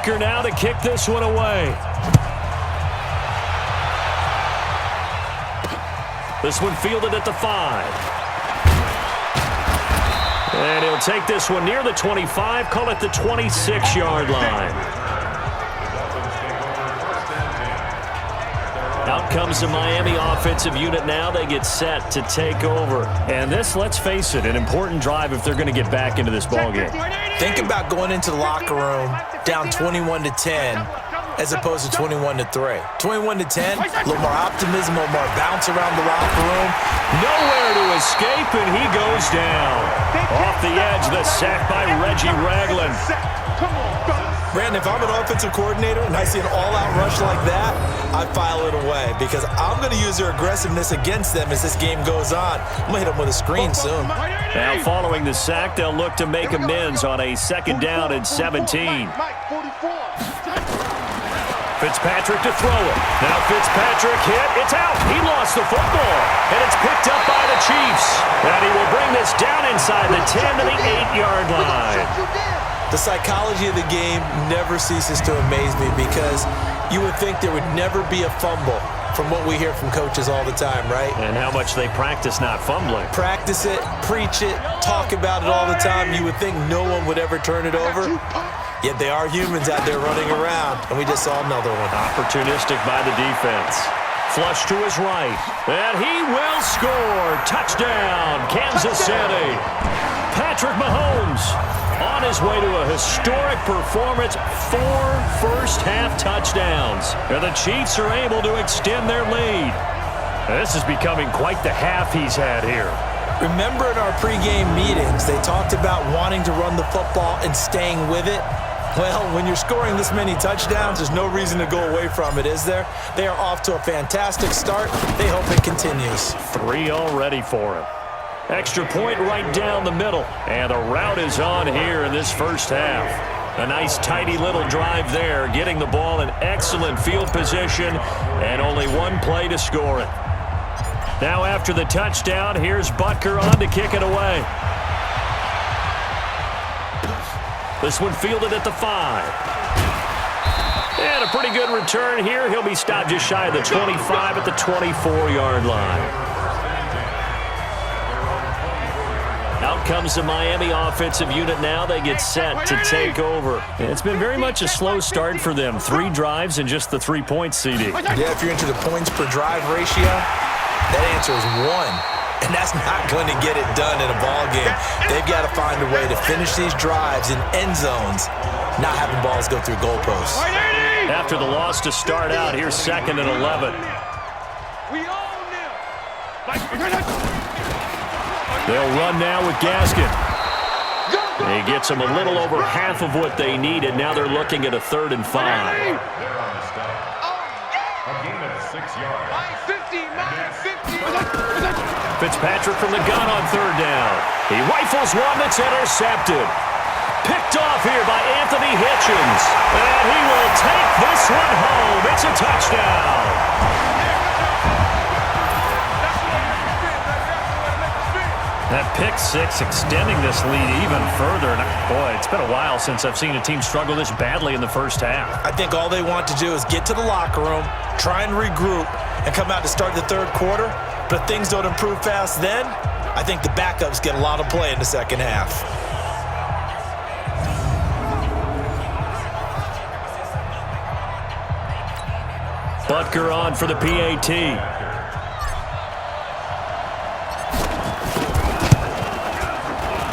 Butker now to kick this one away. This one fielded at the 5. And he'll take this one near the 25, call it the 26-yard line. Out comes the Miami offensive unit now. They get set to take over. And this, let's face it, an important drive if they're going to get back into this ballgame. Think about going into the locker room down 21-10 as opposed to 21-3. 21-10, a little more optimism, a little more bounce around the locker room. Nowhere to escape, and he goes down. Off the edge, the sack by Reggie Ragland. Brandon, if I'm an offensive coordinator and I see an all-out rush like that, I file it away because I'm going to use their aggressiveness against them as this game goes on. I'm going to hit them with a screen soon. Now following the sack, they'll look to make amends on a 2nd down and 17. Fitzpatrick to throw it. Now Fitzpatrick hit. It's out. He lost the football. And it's picked up by the Chiefs. And he will bring this down inside the 10 to the 8-yard line. The psychology of the game never ceases to amaze me because you would think there would never be a fumble from what we hear from coaches all the time, right? And how much they practice not fumbling. Practice it, preach it, talk about it all the time. You would think no one would ever turn it over. Yet they are humans out there running around, and we just saw another one. Opportunistic by the defense. Flush to his right, and he will score. Touchdown, Kansas City. Patrick Mahomes on his way to a historic performance, 4 first-half touchdowns. And the Chiefs are able to extend their lead. This is becoming quite the half he's had here. Remember in our pregame meetings, they talked about wanting to run the football and staying with it. Well, when you're scoring this many touchdowns, there's no reason to go away from it, is there? They are off to a fantastic start. They hope it continues. 3 already for him. Extra point right down the middle. And the route is on here in this first half. A nice, tidy little drive there, getting the ball in excellent field position, and only one play to score it. Now after the touchdown, here's Butker on to kick it away. This one fielded at the 5. And a pretty good return here. He'll be stopped just shy of the 25 at the 24-yard line. Out comes the Miami offensive unit now. They get set to take over. It's been very much a slow start for them. 3 drives and just the 3 points, CD. Yeah, if you're into the points per drive ratio, that answer is 1. And that's not going to get it done in a ball game. They've got to find a way to finish these drives in end zones, not having balls go through goalposts. After the loss to start out, here's 2nd and 11. They'll run now with Gaskin. He gets them a little over half of what they needed. Now they're looking at a 3rd and 5. A game at 6 yards. Fitzpatrick from the gun on 3rd down. He rifles one that's intercepted. Picked off here by Anthony Hitchens. And he will take this one home. It's a touchdown. That pick 6 extending this lead even further. And boy, it's been a while since I've seen a team struggle this badly in the first half. I think all they want to do is get to the locker room, try and regroup, and come out to start the 3rd quarter. But if things don't improve fast then, I think the backups get a lot of play in the 2nd half. Butker on for the PAT.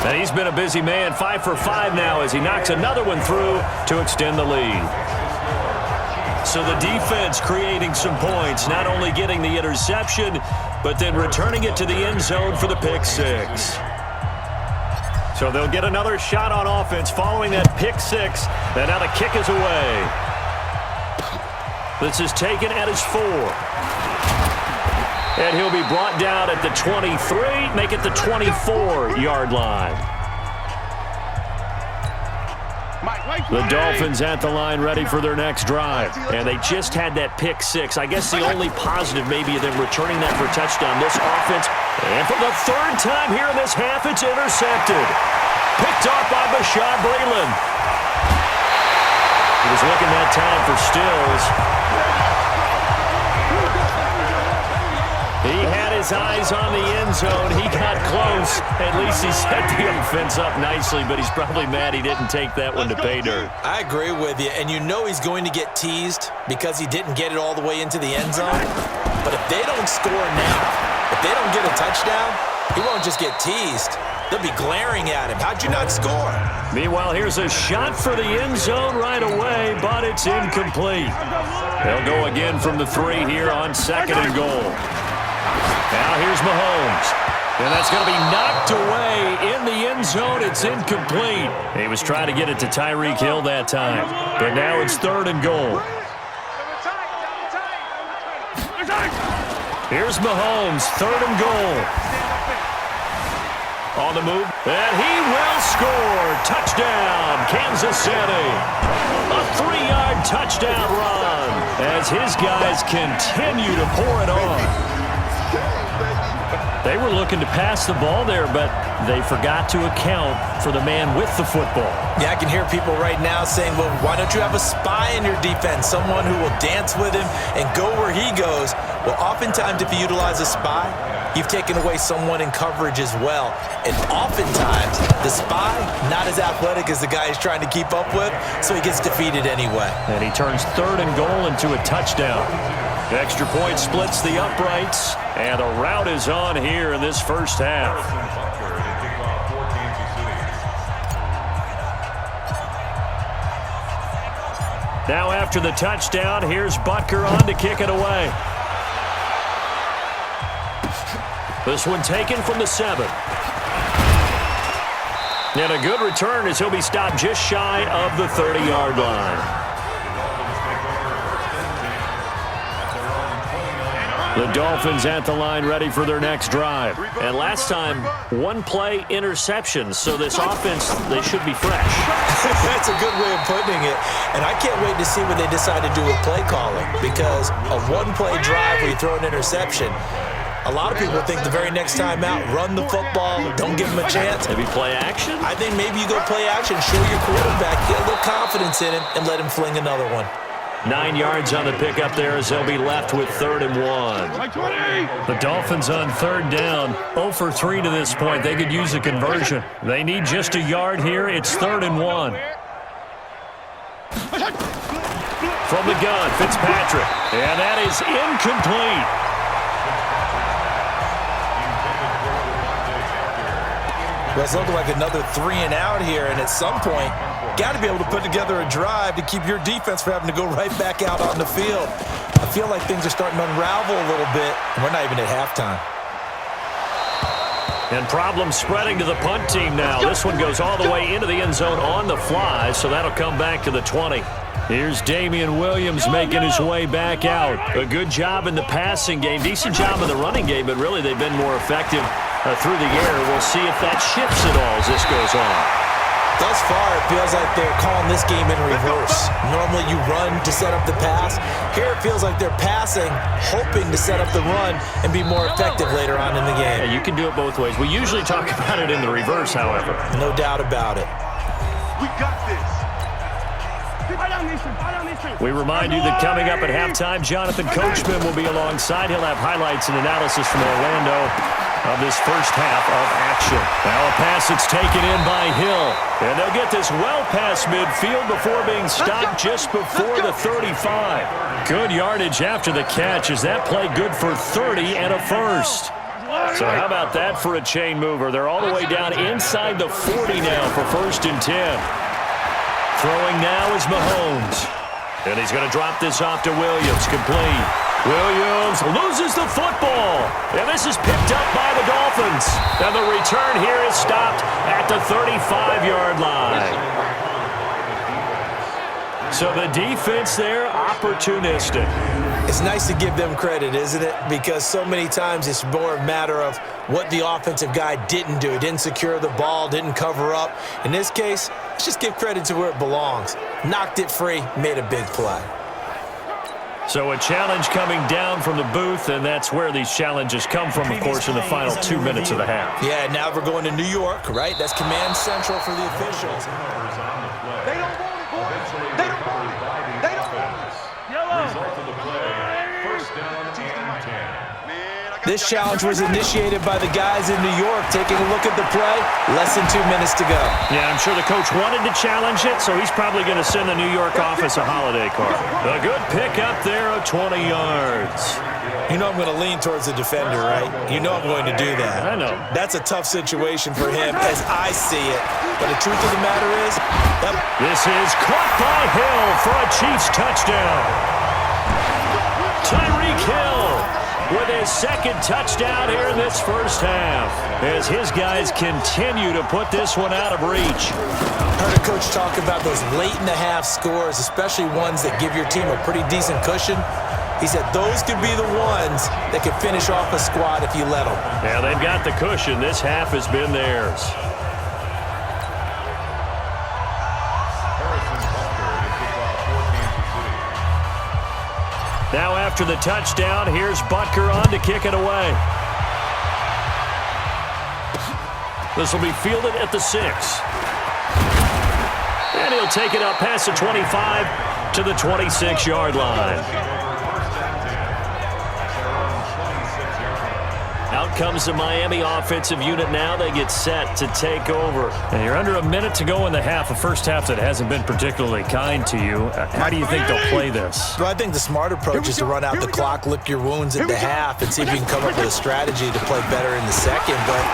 And he's been a busy man, 5 for 5 now as he knocks another one through to extend the lead. So the defense creating some points, not only getting the interception, but then returning it to the end zone for the pick 6. So they'll get another shot on offense following that pick 6. And now the kick is away. This is taken at his 4. And he'll be brought down at the 23, make it the 24-yard line. The Dolphins at the line ready for their next drive. And they just had that pick 6. I guess the only positive maybe of them returning that for a touchdown. This offense, and for the 3rd time here in this half, it's intercepted. Picked off by Bashaud Breeland. He was looking that time for Stills. He had his eyes on the end zone. He got close. At least he set the offense up nicely, but he's probably mad he didn't take that one to pay dirt. I agree with you, and you know he's going to get teased because he didn't get it all the way into the end zone. But if they don't score now, if they don't get a touchdown, he won't just get teased. They'll be glaring at him. How'd you not score? Meanwhile, here's a shot for the end zone right away, but it's incomplete. They'll go again from the 3 here on 2nd and goal. Now here's Mahomes. And that's going to be knocked away in the end zone. It's incomplete. He was trying to get it to Tyreek Hill that time. But now it's 3rd and goal. Here's Mahomes, 3rd and goal. On the move, and he will score. Touchdown, Kansas City. A 3-yard touchdown run as his guys continue to pour it on. They were looking to pass the ball there, but they forgot to account for the man with the football. Yeah, I can hear people right now saying, well, why don't you have a spy in your defense, someone who will dance with him and go where he goes? Well, oftentimes if you utilize a spy, you've taken away someone in coverage as well. And oftentimes, the spy, not as athletic as the guy he's trying to keep up with, so he gets defeated anyway. And he turns 3rd and goal into a touchdown. Extra point splits the uprights, and a rout is on here in this first half. Now after the touchdown, here's Butker on to kick it away. This one taken from the 7. And a good return as he'll be stopped just shy of the 30-yard line. The Dolphins at the line ready for their next drive. And last time, 1-play interception. So this offense, they should be fresh. That's a good way of putting it. And I can't wait to see what they decide to do with play calling. Because a 1-play drive where you throw an interception, a lot of people think the very next time out, run the football, don't give him a chance. Maybe play action? I think maybe you go play action, show your quarterback, get a little confidence in him, and let him fling another one. 9 yards on the pickup there as they'll be left with 3rd and 1. The Dolphins on 3rd down, 0 for 3 to this point. They could use a conversion. They need just a yard here. It's 3rd and 1. From the gun, Fitzpatrick. And that is incomplete. Well, it's looking like another 3 and out here, and at some point, got to be able to put together a drive to keep your defense from having to go right back out on the field. I feel like things are starting to unravel a little bit, and we're not even at halftime. And problems spreading to the punt team now. This one goes all the way into the end zone on the fly, so that'll come back to the 20. Here's Damian Williams making his way back out. A good job in the passing game, decent job in the running game, but really they've been more effective through the air. We'll see if that shifts at all as this goes on. Thus far, it feels like they're calling this game in reverse. Normally you run to set up the pass. Here it feels like they're passing, hoping to set up the run and be more effective later on in the game. Yeah, you can do it both ways. We usually talk about it in the reverse, however. No doubt about it. We got this. We remind you that coming up at halftime, Jonathan Coachman will be alongside. He'll have highlights and analysis from Orlando of this first half of action. Now a pass that's taken in by Hill. And they'll get this well past midfield before being stopped just before the 35. Good yardage after the catch. Is that play good for 30 and a first? So how about that for a chain mover? They're all the way down inside the 40 now for 1st and 10. Throwing now is Mahomes. And he's going to drop this off to Williams. Complete. Williams loses the football. And this is picked up by the Dolphins. And the return here is stopped at the 35-yard line. So the defense there, opportunistic. It's nice to give them credit, isn't it? Because so many times it's more a matter of what the offensive guy didn't do. Didn't secure the ball, didn't cover up. In this case, let's just give credit to where it belongs. Knocked it free, made a big play. So a challenge coming down from the booth, and that's where these challenges come from, of course, in the final 2 minutes of the half. Yeah, now we're going to New York, right? That's command central for the officials. They don't want it, boys. They don't want it. This challenge was initiated by the guys in New York. Taking a look at the play, less than 2 minutes to go. Yeah, I'm sure the coach wanted to challenge it, so he's probably going to send the New York office a holiday card. A good pick up there of 20 yards. You know I'm going to lean towards the defender, right? You know I'm going to do that. I know. That's a tough situation for him as I see it. But the truth of the matter is, this is caught by Hill for a Chiefs touchdown. Tyreek Hill with his second touchdown here in this first half as his guys continue to put this one out of reach. Heard a coach talk about those late-in-the-half scores, especially ones that give your team a pretty decent cushion. He said those could be the ones that could finish off a squad if you let them. Yeah, they've got the cushion. This half has been theirs. Now after the touchdown, here's Butker on to kick it away. This will be fielded at the 6. And he'll take it up past the 25 to the 26-yard line. Out comes the Miami offensive unit now. They get set to take over. And you're under a minute to go in the half, a first half that hasn't been particularly kind to you. How do you think they'll play this? Well, I think the smart approach is to run out the clock, lick your wounds at the half, and see if you can come up with a strategy to play better in the second. But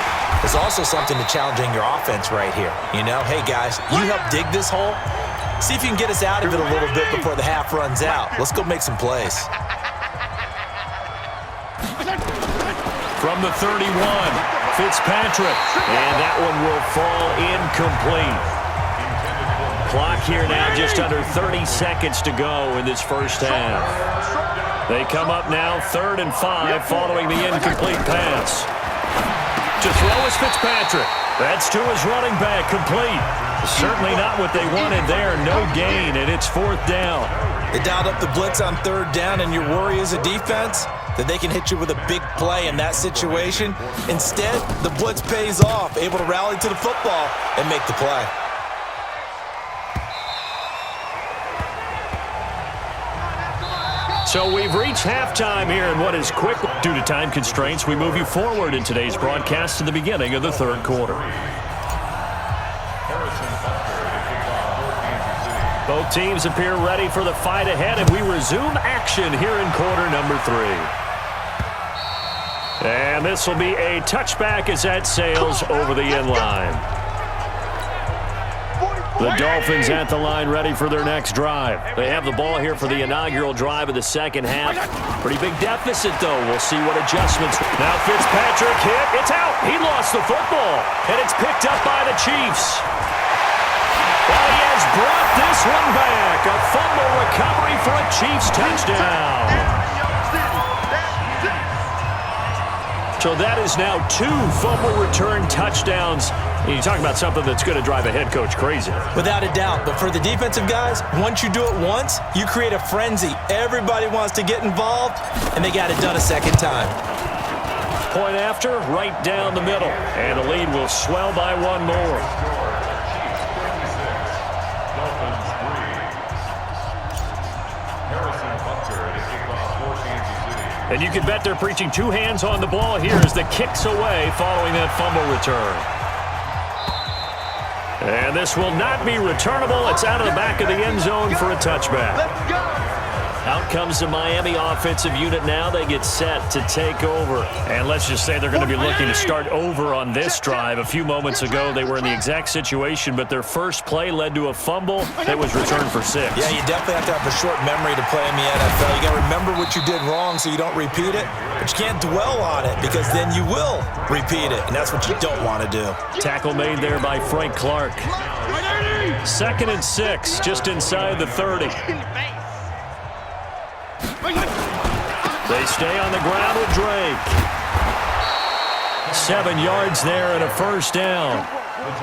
there's also something to challenging your offense right here. You know, hey, guys, you help dig this hole. See if you can get us out of it a little bit before the half runs out. Let's go make some plays. From the 31, Fitzpatrick, and that one will fall incomplete. Clock here now just under 30 seconds to go in this first half. They come up now 3rd and 5 following the incomplete pass. To throw is Fitzpatrick. That's to his running back, complete. Certainly not what they wanted there. No gain, and it's 4th down. They dialed up the blitz on 3rd down, and your worry as a defense that they can hit you with a big play in that situation. Instead, the blitz pays off, able to rally to the football and make the play. So we've reached halftime here in what is quick. Due to time constraints, we move you forward in today's broadcast to the beginning of the 3rd quarter. Both teams appear ready for the fight ahead, and we resume action here in quarter number 3. And this will be a touchback as that sails over the end line. The Dolphins at the line ready for their next drive. They have the ball here for the inaugural drive of the second half. Pretty big deficit, though. We'll see what adjustments. Now Fitzpatrick hit. It's out. He lost the football, and it's picked up by the Chiefs. Well, he has brought this one back. A fumble recovery for a Chiefs touchdown. So that is now 2 fumble return touchdowns. And you talk about something that's going to drive a head coach crazy. Without a doubt. But for the defensive guys, once you do it once, you create a frenzy. Everybody wants to get involved, and they got it done a second time. Point after, right down the middle. And the lead will swell by 1 more. And you can bet they're preaching 2 hands on the ball here as the kick's away following that fumble return. And this will not be returnable. It's out of the back of the end zone for a touchback. Out comes the Miami offensive unit now. They get set to take over. And let's just say they're going to be looking to start over on this drive. A few moments ago, they were in the exact situation, but their first play led to a fumble that was returned for 6. Yeah, you definitely have to have a short memory to play in the NFL. You got to remember what you did wrong so you don't repeat it, but you can't dwell on it because then you will repeat it, and that's what you don't want to do. Tackle made there by Frank Clark. 2nd and 6, just inside the 30. They stay on the ground with Drake. 7 yards there and a first down.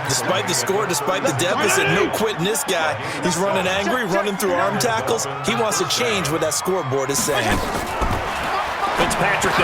Despite the score, despite the deficit, no quitting this guy. He's running angry, running through arm tackles. He wants to change what that scoreboard is saying. Fitzpatrick